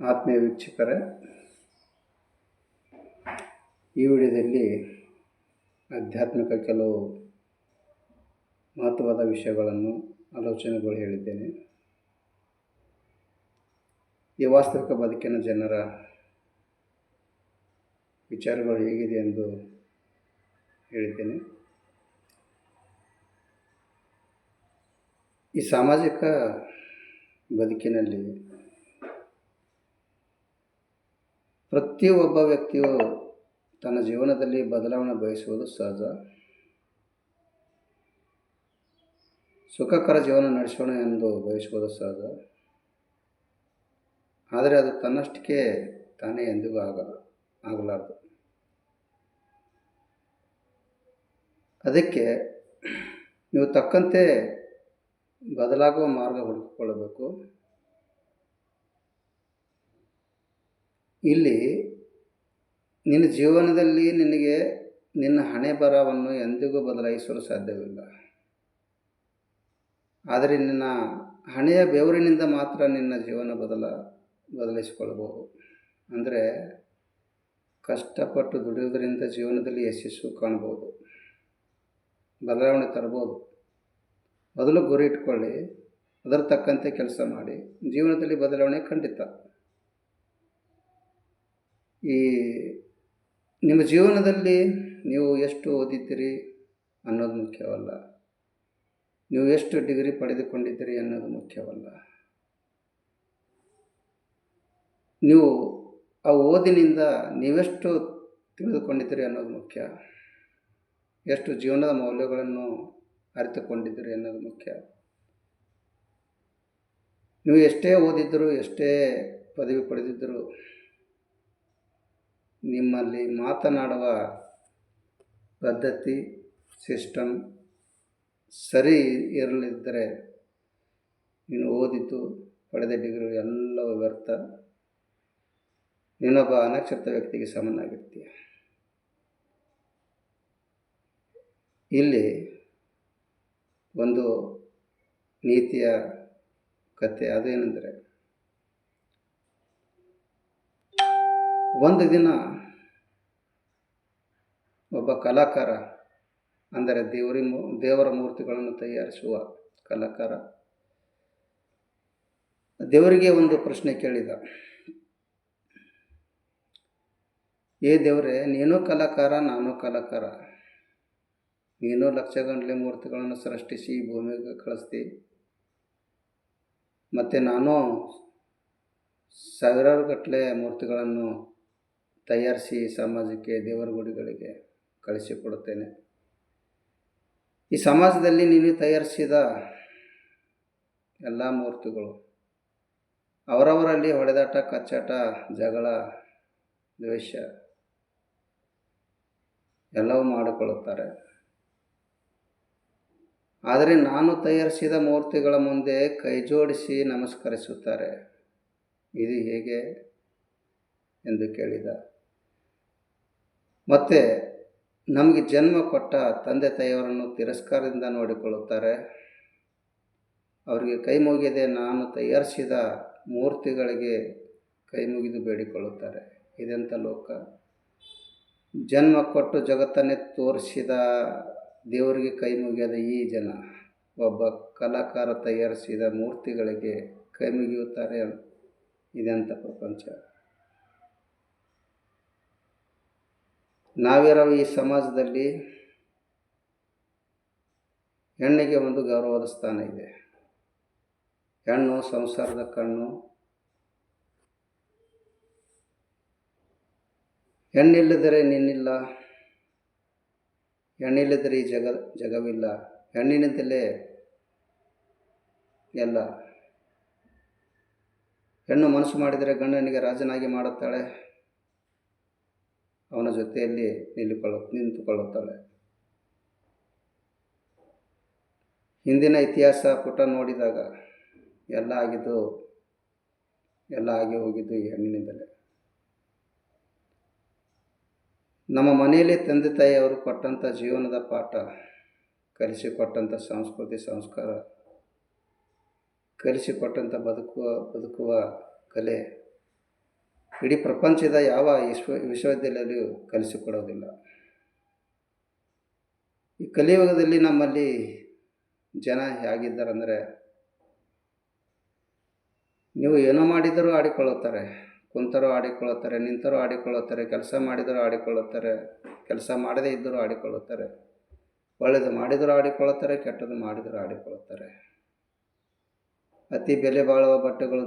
ಆತ್ಮೀಯ ವೀಕ್ಷಕರೇ, ಈ ವಿಡಿಯೋದಲ್ಲಿ ಆಧ್ಯಾತ್ಮಿಕ ಕೆಲವು ಮಹತ್ವದ ವಿಷಯಗಳನ್ನು ಆಲೋಚನೆಗಳು ಹೇಳಿದ್ದೇನೆ. ಈ ವಾಸ್ತವಿಕ ಬದುಕಿನ ಜನರ ವಿಚಾರಗಳು ಹೇಗಿದೆ ಎಂದು ಹೇಳಿದ್ದೇನೆ. ಈ ಸಾಮಾಜಿಕ ಬದುಕಿನಲ್ಲಿ ಪ್ರತಿಯೊಬ್ಬ ವ್ಯಕ್ತಿಯು ತನ್ನ ಜೀವನದಲ್ಲಿ ಬದಲಾವಣೆ ಬಯಸುವುದು ಸಹಜ. ಸುಖಕರ ಜೀವನ ನಡೆಸೋಣ ಎಂದು ಬಯಸುವುದು ಸಹಜ. ಆದರೆ ಅದು ತನ್ನಷ್ಟಕ್ಕೆ ತಾನೇ ಎಂದಿಗೂ ಆಗಲಾರದು. ಅದಕ್ಕೆ ನೀವು ತಕ್ಕಂತೆ ಬದಲಾಗುವ ಮಾರ್ಗ ಹುಡುಕಿಕೊಳ್ಳಬೇಕು. ಇಲ್ಲಿ ನಿನ್ನ ಜೀವನದಲ್ಲಿ ನಿನಗೆ ನಿನ್ನ ಹಣೆ ಬರಹವನ್ನು ಎಂದಿಗೂ ಬದಲಾಯಿಸಲು ಸಾಧ್ಯವಿಲ್ಲ. ಆದರೆ ನಿನ್ನ ಹಣೆಯ ಬೆವರಿನಿಂದ ಮಾತ್ರ ನಿನ್ನ ಜೀವನ ಬದಲಿಸಿಕೊಳ್ಳಬಹುದು. ಅಂದರೆ ಕಷ್ಟಪಟ್ಟು ದುಡಿಯುವುದರಿಂದ ಜೀವನದಲ್ಲಿ ಯಶಸ್ಸು ಕಾಣಬಹುದು, ಬದಲಾವಣೆ ತರಬಹುದು. ಮೊದಲು ಗುರಿ ಇಟ್ಕೊಳ್ಳಿ, ಅದರ ತಕ್ಕಂತೆ ಕೆಲಸ ಮಾಡಿ, ಜೀವನದಲ್ಲಿ ಬದಲಾವಣೆ ಖಂಡಿತ. ಈ ನಿಮ್ಮ ಜೀವನದಲ್ಲಿ ನೀವು ಎಷ್ಟು ಓದಿದ್ದೀರಿ ಅನ್ನೋದು ಮುಖ್ಯವಲ್ಲ, ನೀವು ಎಷ್ಟು ಡಿಗ್ರಿ ಪಡೆದುಕೊಂಡಿದ್ದೀರಿ ಅನ್ನೋದು ಮುಖ್ಯವಲ್ಲ. ನೀವು ಆ ಓದಿನಿಂದ ನೀವೆಷ್ಟು ತಿಳಿದುಕೊಂಡಿದ್ದೀರಿ ಅನ್ನೋದು ಮುಖ್ಯ. ಎಷ್ಟು ಜೀವನದ ಮೌಲ್ಯಗಳನ್ನು ಅರಿತುಕೊಂಡಿದ್ದೀರಿ ಅನ್ನೋದು ಮುಖ್ಯ. ನೀವು ಎಷ್ಟೇ ಓದಿದ್ದರೂ, ಎಷ್ಟೇ ಪದವಿ ಪಡೆದಿದ್ದರೂ, ನಿಮ್ಮಲ್ಲಿ ಮಾತನಾಡುವ ಪದ್ಧತಿ, ಸಿಸ್ಟಮ್ ಸರಿ ಇರಲಿದ್ದರೆ ನೀನು ಓದಿದ್ದು, ಪಡೆದ ಡಿಗ್ರಿ ಎಲ್ಲವೂ ವ್ಯರ್ಥ. ನೀನೊಬ್ಬ ಅನಕ್ಷತ ವ್ಯಕ್ತಿಗೆ ಸಮನಾಗಿರ್ತೀಯ. ಇಲ್ಲಿ ಒಂದು ನೀತಿಯ ಕಥೆ. ಅದೇನೆಂದರೆ, ಒಂದು ದಿನ ಒಬ್ಬ ಕಲಾಕಾರ, ಅಂದರೆ ದೇವರ ಮೂರ್ತಿಗಳನ್ನು ತಯಾರಿಸುವ ಕಲಾಕಾರ, ದೇವರಿಗೆ ಒಂದು ಪ್ರಶ್ನೆ ಕೇಳಿದ. ಏ ದೇವರೇ, ನೀನು ಕಲಾಕಾರ, ನಾನು ಕಲಾಕಾರ. ನೀನು ಲಕ್ಷಗಟ್ಟಲೆ ಮೂರ್ತಿಗಳನ್ನು ಸೃಷ್ಟಿಸಿ ಭೂಮಿಗೆ ಕಳಿಸ್ತಿ, ಮತ್ತು ನಾನು ಸಾವಿರಾರು ಗಟ್ಟಲೆ ಮೂರ್ತಿಗಳನ್ನು ತಯಾರಿಸಿ ಸಮಾಜಕ್ಕೆ, ದೇವರ ಗುಡಿಗಳಿಗೆ ಕಳಿಸಿಕೊಡುತ್ತೇನೆ. ಈ ಸಮಾಜದಲ್ಲಿ ನೀನು ತಯಾರಿಸಿದ ಎಲ್ಲ ಮೂರ್ತಿಗಳು ಅವರವರಲ್ಲಿ ಹೊಡೆದಾಟ, ಕಚ್ಚಾಟ, ಜಗಳ, ದ್ವೇಷ ಎಲ್ಲವೂ ಮಾಡಿಕೊಳ್ಳುತ್ತಾರೆ. ಆದರೆ ನಾನು ತಯಾರಿಸಿದ ಮೂರ್ತಿಗಳ ಮುಂದೆ ಕೈ ಜೋಡಿಸಿ ನಮಸ್ಕರಿಸುತ್ತಾರೆ. ಇದು ಹೇಗೆ ಎಂದು ಕೇಳಿದ. ಮತ್ತು ನಮಗೆ ಜನ್ಮ ಕೊಟ್ಟ ತಂದೆ ತಾಯಿಯವರನ್ನು ತಿರಸ್ಕಾರದಿಂದ ನೋಡಿಕೊಳ್ಳುತ್ತಾರೆ. ಅವರಿಗೆ ಕೈ ಮುಗಿಯದೆ ನಾನು ತಯಾರಿಸಿದ ಮೂರ್ತಿಗಳಿಗೆ ಕೈ ಮುಗಿದು ಬೇಡಿಕೊಳ್ಳುತ್ತಾರೆ. ಇದೆಂಥ ಲೋಕ! ಜನ್ಮ ಕೊಟ್ಟು ಜಗತ್ತನ್ನೇ ತೋರಿಸಿದ ದೇವರಿಗೆ ಕೈ ಮುಗಿಯದ ಈ ಜನ ಒಬ್ಬ ಕಲಾಕಾರ ತಯಾರಿಸಿದ ಮೂರ್ತಿಗಳಿಗೆ ಕೈ ಮುಗಿಯುತ್ತಾರೆ. ಇದೆಂಥ ಪ್ರಪಂಚ! ನಾವಿರೋ ಈ ಸಮಾಜದಲ್ಲಿ ಹೆಣ್ಣಿಗೆ ಒಂದು ಗೌರವದ ಸ್ಥಾನ ಇದೆ. ಹೆಣ್ಣು ಸಂಸಾರದ ಕಣ್ಣು. ಹೆಣ್ಣಿಲ್ಲದರೆ ನೀನಿಲ್ಲ, ಹೆಣ್ಣಿಲ್ಲದರೆ ಈ ಜಗವಿಲ್ಲ, ಹೆಣ್ಣಿನಿಂದಲೇ ಎಲ್ಲ. ಹೆಣ್ಣು ಮನಸ್ಸು ಮಾಡಿದರೆ ಗಂಡನಿಗೆ ರಾಜನಾಗಿ ಮಾಡುತ್ತಾಳೆ, ಅವನ ಜೊತೆಯಲ್ಲಿ ನಿಂತುಕೊಳ್ಳುತ್ತಾಳೆ. ಹಿಂದಿನ ಇತಿಹಾಸ ಪುಟ ನೋಡಿದಾಗ ಎಲ್ಲ ಆಗಿ ಹೋಗಿದ್ದು ಈ ಹೆಣ್ಣಿನಿಂದಲೇ. ನಮ್ಮ ಮನೆಯಲ್ಲಿ ತಂದೆ ತಾಯಿಯವರು ಕೊಟ್ಟಂಥ ಜೀವನದ ಪಾಠ, ಕಲಿಸಿಕೊಟ್ಟಂಥ ಸಂಸ್ಕೃತಿ ಸಂಸ್ಕಾರ, ಕಲಿಸಿಕೊಟ್ಟಂಥ ಬದುಕುವ ಕಲೆ ಇಡೀ ಪ್ರಪಂಚದ ಯಾವ ವಿಶ್ವವಿದ್ಯಾಲಯದಲ್ಲಿಯೂ ಕಲಿಸಿಕೊಡೋದಿಲ್ಲ. ಈ ಕಲಿಯುಗದಲ್ಲಿ ನಮ್ಮಲ್ಲಿ ಜನ ಹೇಗಿದ್ದಾರಂದರೆ, ನೀವು ಏನೋ ಮಾಡಿದರೂ ಆಡಿಕೊಳ್ಳುತ್ತಾರೆ, ಕುಂತರೂ ಆಡಿಕೊಳ್ಳುತ್ತಾರೆ, ನಿಂತರೂ ಆಡಿಕೊಳ್ಳುತ್ತಾರೆ, ಕೆಲಸ ಮಾಡಿದರೂ ಆಡಿಕೊಳ್ಳುತ್ತಾರೆ, ಕೆಲಸ ಮಾಡದೇ ಇದ್ದರೂ ಆಡಿಕೊಳ್ಳುತ್ತಾರೆ, ಒಳ್ಳೆಯದು ಮಾಡಿದರೂ ಆಡಿಕೊಳ್ಳುತ್ತಾರೆ, ಕೆಟ್ಟದ್ದು ಮಾಡಿದರೂ ಆಡಿಕೊಳ್ಳುತ್ತಾರೆ. ಅತಿ ಬೆಲೆ ಬಾಳುವ ಬಟ್ಟೆಗಳು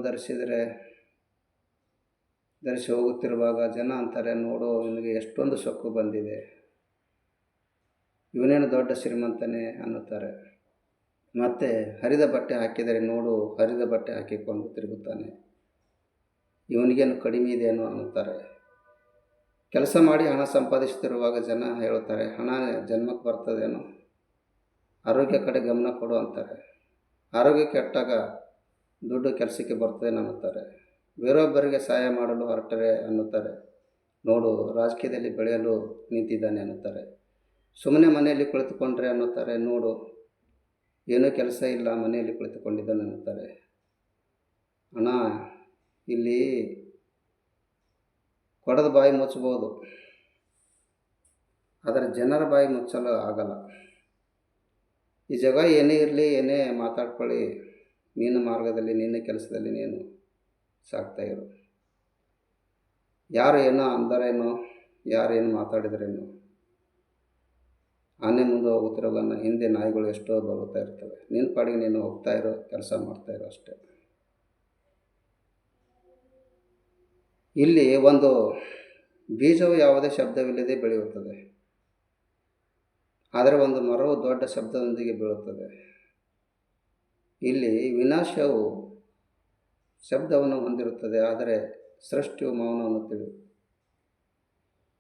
ಧರಿಸಿ ಹೋಗುತ್ತಿರುವಾಗ ಜನ ಅಂತಾರೆ, ನೋಡು ಇವನಿಗೆ ಎಷ್ಟೊಂದು ಸೊಕ್ಕು ಬಂದಿದೆ, ಇವನೇನು ದೊಡ್ಡ ಶ್ರೀಮಂತನೇ ಅನ್ನುತ್ತಾರೆ. ಮತ್ತು ಹರಿದ ಬಟ್ಟೆ ಹಾಕಿದರೆ, ನೋಡು ಹರಿದ ಬಟ್ಟೆ ಹಾಕಿಕೊಂಡು ತಿರುಗುತ್ತಾನೆ, ಇವನಿಗೇನು ಕಡಿಮೆ ಇದೆಯೇನೋ ಅನ್ನುತ್ತಾರೆ. ಕೆಲಸ ಮಾಡಿ ಹಣ ಸಂಪಾದಿಸುತ್ತಿರುವಾಗ ಜನ ಹೇಳುತ್ತಾರೆ, ಹಣ ಜನ್ಮಕ್ಕೆ ಬರ್ತದೇನೋ, ಆರೋಗ್ಯ ಕಡೆ ಗಮನ ಕೊಡು ಅಂತಾರೆ. ಆರೋಗ್ಯ ಕೆಟ್ಟಾಗ ದುಡ್ಡು ಕೆಲಸಕ್ಕೆ ಬರ್ತದೆ ಅನ್ನುತ್ತಾರೆ. ಬೇರೊಬ್ಬರಿಗೆ ಸಹಾಯ ಮಾಡಲು ಹೊರಟರೆ ಅನ್ನುತ್ತಾರೆ, ನೋಡು ರಾಜಕೀಯದಲ್ಲಿ ಬೆಳೆಯಲು ನಿಂತಿದ್ದಾನೆ ಅನ್ನುತ್ತಾರೆ. ಸುಮ್ಮನೆ ಮನೆಯಲ್ಲಿ ಕುಳಿತುಕೊಂಡ್ರೆ ಅನ್ನುತ್ತಾರೆ, ನೋಡು ಏನೂ ಕೆಲಸ ಇಲ್ಲ, ಮನೆಯಲ್ಲಿ ಕುಳಿತುಕೊಂಡಿದ್ದಾನೆ ಅನ್ನುತ್ತಾರೆ. ಹಣ ಇಲ್ಲಿ ಕೊಡದ ಬಾಯಿ ಮುಚ್ಚಬಹುದು, ಆದರೆ ಜನರ ಬಾಯಿ ಮುಚ್ಚಲು ಆಗಲ್ಲ. ಈ ಜಗ ಏನೇ ಇರಲಿ, ಏನೇ ಮಾತಾಡ್ಕೊಳ್ಳಿ, ನಿನ್ನ ಮಾರ್ಗದಲ್ಲಿ ನಿನ್ನ ಕೆಲಸದಲ್ಲಿ ನೀನು ಸಾಗ್ತಾಯಿರು. ಯಾರು ಏನೋ ಅಂದರೇನೋ, ಯಾರು ಏನು ಮಾತಾಡಿದ್ರೇನೋ, ಆನೆ ಮುಂದೆ ಹೋಗುತ್ತಿರೋಗನ್ನ ಹಿಂದೆ ನಾಯಿಗಳು ಎಷ್ಟೋ ಬರುತ್ತಾ ಇರ್ತವೆ. ನಿನ್ನ ಪಾಡಿಗೆ ನೀನು ಹೋಗ್ತಾಯಿರೋ, ಕೆಲಸ ಮಾಡ್ತಾಯಿರೋ ಅಷ್ಟೇ. ಇಲ್ಲಿ ಒಂದು ಬೀಜವು ಯಾವುದೇ ಶಬ್ದವಿಲ್ಲದೆ ಬೆಳೆಯುತ್ತದೆ, ಆದರೆ ಒಂದು ಮರವು ದೊಡ್ಡ ಶಬ್ದದೊಂದಿಗೆ ಬೀಳುತ್ತದೆ. ಇಲ್ಲಿ ವಿನಾಶವು ಶಬ್ದವನ್ನು ಹೊಂದಿರುತ್ತದೆ, ಆದರೆ ಸೃಷ್ಟಿಯು ಮೌನವನ್ನು ತಿಳಿದು.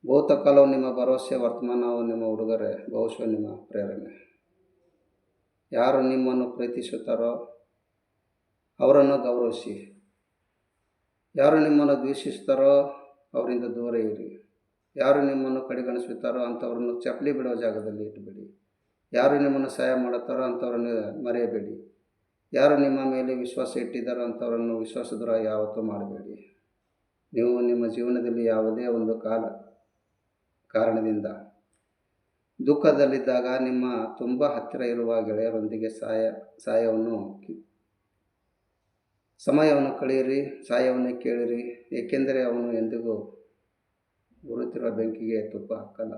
ಭೂತಕಾಲವು ನಿಮ್ಮ ಭರವಸೆ, ವರ್ತಮಾನವು ನಿಮ್ಮ ಉಡುಗೊರೆ, ಭವಿಷ್ಯ ನಿಮ್ಮ ಪ್ರೇರಣೆ. ಯಾರು ನಿಮ್ಮನ್ನು ಪ್ರೀತಿಸುತ್ತಾರೋ ಅವರನ್ನು ಗೌರವಿಸಿ, ಯಾರು ನಿಮ್ಮನ್ನು ದ್ವೇಷಿಸುತ್ತಾರೋ ಅವರಿಂದ ದೂರ ಇರಿ. ಯಾರು ನಿಮ್ಮನ್ನು ಕಡೆಗಣಿಸುತ್ತಾರೋ ಅಂಥವ್ರನ್ನು ಚಪ್ಪಲಿ ಬಿಡುವ ಜಾಗದಲ್ಲಿ ಇಟ್ಟುಬಿಡಿ. ಯಾರು ನಿಮ್ಮನ್ನು ಸಹಾಯ ಮಾಡುತ್ತಾರೋ ಅಂಥವ್ರನ್ನು ಮರೆಯಬೇಡಿ. ಯಾರು ನಿಮ್ಮ ಮೇಲೆ ವಿಶ್ವಾಸ ಇಟ್ಟಿದ್ದಾರೋ ಅಂಥವರನ್ನು ವಿಶ್ವಾಸದ್ರೋಹ ಯಾವತ್ತೂ ಮಾಡಬೇಡಿ. ನೀವು ನಿಮ್ಮ ಜೀವನದಲ್ಲಿ ಯಾವುದೇ ಒಂದು ಕಾರಣದಿಂದ ದುಃಖದಲ್ಲಿದ್ದಾಗ ನಿಮ್ಮ ತುಂಬ ಹತ್ತಿರ ಇರುವ ಗೆಳೆಯರೊಂದಿಗೆ ಸಮಯವನ್ನು ಕಳೆಯಿರಿ, ಸಹಾಯವನ್ನು ಕೇಳಿರಿ, ಏಕೆಂದರೆ ಅವನು ಎಂದಿಗೂ ಉರಿಯುತ್ತಿರುವ ಬೆಂಕಿಗೆ ತುಪ್ಪ ಹಾಕಲ್ಲ.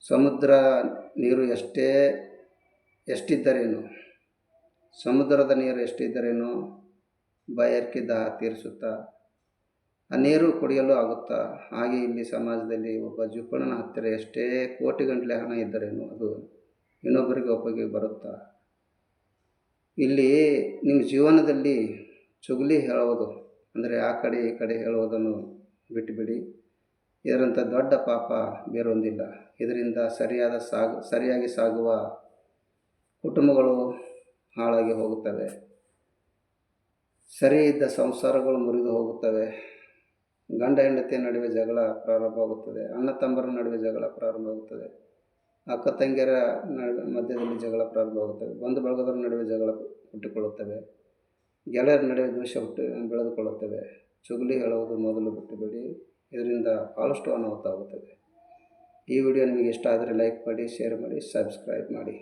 ಸಮುದ್ರದ ನೀರು ಎಷ್ಟಿದ್ದರೇನೋ ಬಾಯಾರಿಕೆ ದಾಹ ತೀರಿಸುತ್ತಾ ಆ ನೀರು ಕುಡಿಯಲು ಆಗುತ್ತಾ, ಹಾಗೆ ಇಲ್ಲಿ ಸಮಾಜದಲ್ಲಿ ಒಬ್ಬ ಜಿಪುಣನ ಹತ್ತಿರ ಎಷ್ಟೇ ಕೋಟಿಗಟ್ಟಲೆ ಹಣ ಇದ್ದರೇನೋ ಅದು ಇನ್ನೊಬ್ಬರಿಗೆ ಒಪ್ಪಿಗೆ ಬರುತ್ತಾ. ಇಲ್ಲಿ ನಿಮ್ಮ ಜೀವನದಲ್ಲಿ ಚುಗಲಿ ಹೇಳುವುದು ಅಂದರೆ ಆ ಕಡೆ ಈ ಕಡೆ ಹೇಳುವುದನ್ನು ಬಿಟ್ಟುಬಿಡಿ. ಇದರಂಥ ದೊಡ್ಡ ಪಾಪ ಬೇರೊಂದಿಲ್ಲ. ಇದರಿಂದ ಸರಿಯಾಗಿ ಸಾಗುವ ಕುಟುಂಬಗಳು ಹಾಳಾಗಿ ಹೋಗುತ್ತವೆ, ಸರಿ ಇದ್ದ ಸಂಸಾರಗಳು ಮುರಿದು ಹೋಗುತ್ತವೆ, ಗಂಡ ಹೆಂಡತಿಯ ನಡುವೆ ಜಗಳ ಪ್ರಾರಂಭವಾಗುತ್ತದೆ, ಅಣ್ಣ ತಮ್ಮರ ನಡುವೆ ಜಗಳ ಪ್ರಾರಂಭವಾಗುತ್ತದೆ, ಅಕ್ಕ ತಂಗಿಯರ ಮಧ್ಯದಲ್ಲಿ ಜಗಳ ಪ್ರಾರಂಭವಾಗುತ್ತವೆ, ಬಂಧು ಬಳಗದವರ ನಡುವೆ ಜಗಳ ಹುಟ್ಟಿಕೊಳ್ಳುತ್ತವೆ, ಗೆಳೆಯರ ನಡುವೆ ದ್ವೇಷ ಬೆಳೆದುಕೊಳ್ಳುತ್ತವೆ. ಚುಗಲಿ ಹೇಳುವುದು ಮೊದಲು ಬಿಟ್ಟುಬಿಡಿ, ಇದರಿಂದ ಭಾಳಷ್ಟು ಅನಾಹುತ ಆಗುತ್ತದೆ. ಈ ವಿಡಿಯೋ ನಿಮಗೆ ಇಷ್ಟ ಆದರೆ ಲೈಕ್ ಮಾಡಿ, ಶೇರ್ ಮಾಡಿ, ಸಬ್ಸ್ಕ್ರೈಬ್ ಮಾಡಿ.